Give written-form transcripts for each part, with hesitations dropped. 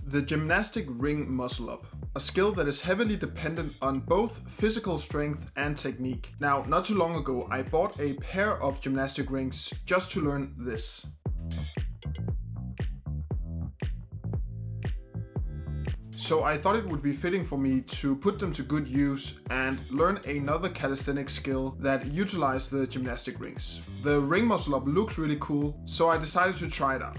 The gymnastic ring muscle up, a skill that is heavily dependent on both physical strength and technique. Now, not too long ago, I bought a pair of gymnastic rings just to learn this. So I thought it would be fitting for me to put them to good use and learn another calisthenics skill that utilized the gymnastic rings. The ring muscle up looks really cool, so I decided to try it out.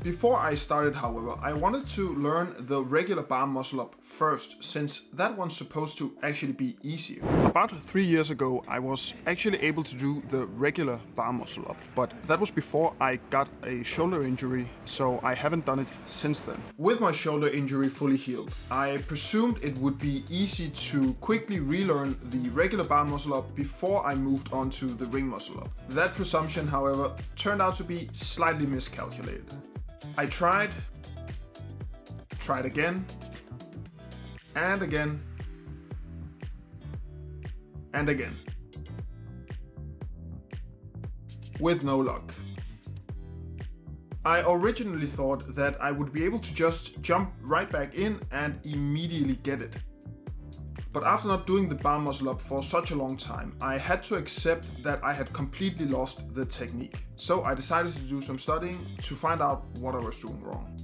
Before I started, however, I wanted to learn the regular bar muscle up first, since that one's supposed to actually be easier. About 3 years ago, I was actually able to do the regular bar muscle up, but that was before I got a shoulder injury, so I haven't done it since then. With my shoulder injury fully healed, I presumed it would be easy to quickly relearn the regular bar muscle up before I moved on to the ring muscle up. That presumption, however, turned out to be slightly miscalculated. I tried again, and again, and again, with no luck. I originally thought that I would be able to just jump right back in and immediately get it. But after not doing the bar muscle up for such a long time, I had to accept that I had completely lost the technique. So I decided to do some studying to find out what I was doing wrong.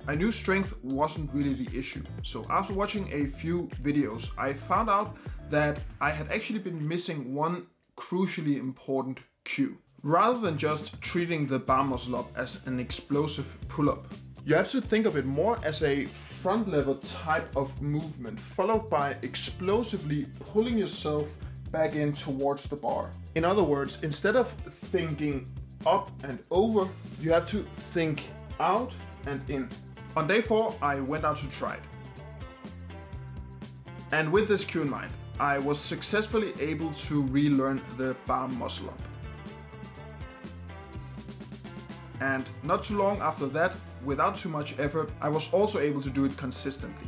I knew strength wasn't really the issue. So after watching a few videos, I found out that I had actually been missing one crucially important cue. Rather than just treating the bar muscle up as an explosive pull-up, you have to think of it more as a front lever type of movement, followed by explosively pulling yourself back in towards the bar. In other words, instead of thinking up and over, you have to think out and in. On day 4, I went out to try it. And with this cue in mind, I was successfully able to relearn the bar muscle up. And not too long after that, without too much effort, I was also able to do it consistently.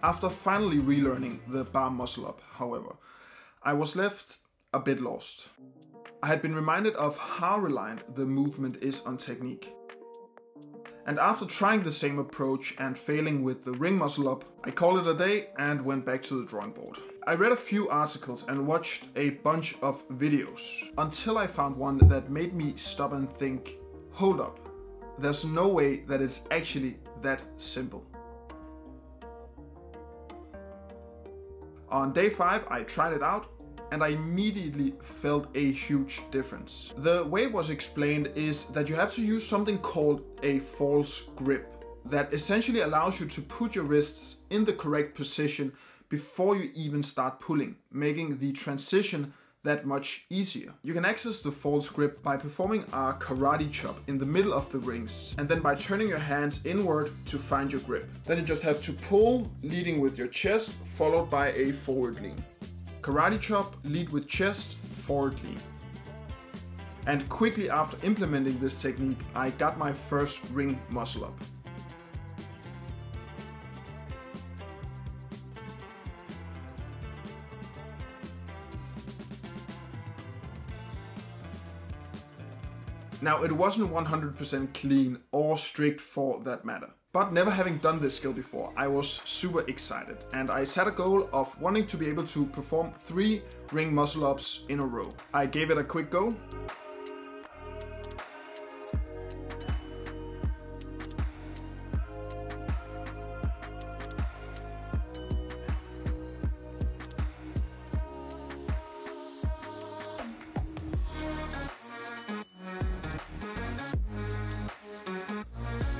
After finally relearning the bar muscle up, however, I was left a bit lost. I had been reminded of how reliant the movement is on technique. And after trying the same approach and failing with the ring muscle up, I called it a day and went back to the drawing board. I read a few articles and watched a bunch of videos until I found one that made me stop and think, hold up, there's no way that it's actually that simple. On day 5, I tried it out and I immediately felt a huge difference. The way it was explained is that you have to use something called a false grip that essentially allows you to put your wrists in the correct position before you even start pulling, making the transition that much easier. You can access the false grip by performing a karate chop in the middle of the rings, and then by turning your hands inward to find your grip. Then you just have to pull, leading with your chest, followed by a forward lean. Karate chop, lead with chest, forward lean. And quickly after implementing this technique, I got my first ring muscle up. Now, it wasn't 100% clean or strict for that matter. But never having done this skill before, I was super excited, and I set a goal of wanting to be able to perform 3 ring muscle ups in a row. I gave it a quick go.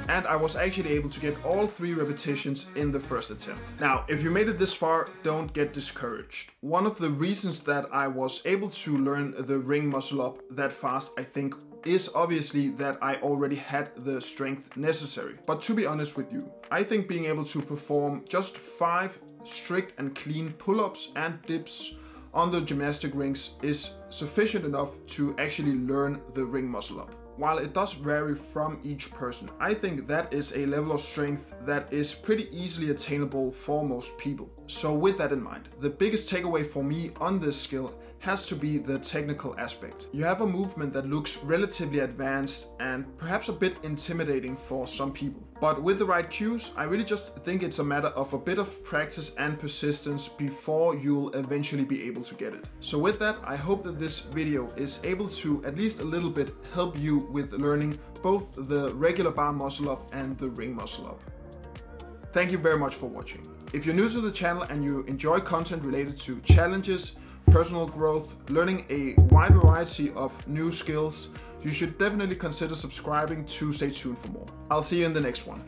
And I was actually able to get all 3 repetitions in the first attempt. Now, if you made it this far, don't get discouraged. One of the reasons that I was able to learn the ring muscle up that fast, I think, is obviously that I already had the strength necessary. But to be honest with you, I think being able to perform just 5 strict and clean pull-ups and dips on the gymnastic rings is sufficient enough to actually learn the ring muscle up. While it does vary from each person, I think that is a level of strength that is pretty easily attainable for most people. So with that in mind, the biggest takeaway for me on this skill has to be the technical aspect. You have a movement that looks relatively advanced and perhaps a bit intimidating for some people. But with the right cues, I really just think it's a matter of a bit of practice and persistence before you'll eventually be able to get it. So with that, I hope that this video is able to at least a little bit help you with learning both the regular bar muscle up and the ring muscle up. Thank you very much for watching. If you're new to the channel and you enjoy content related to challenges, personal growth, learning a wide variety of new skills, you should definitely consider subscribing to stay tuned for more. I'll see you in the next one.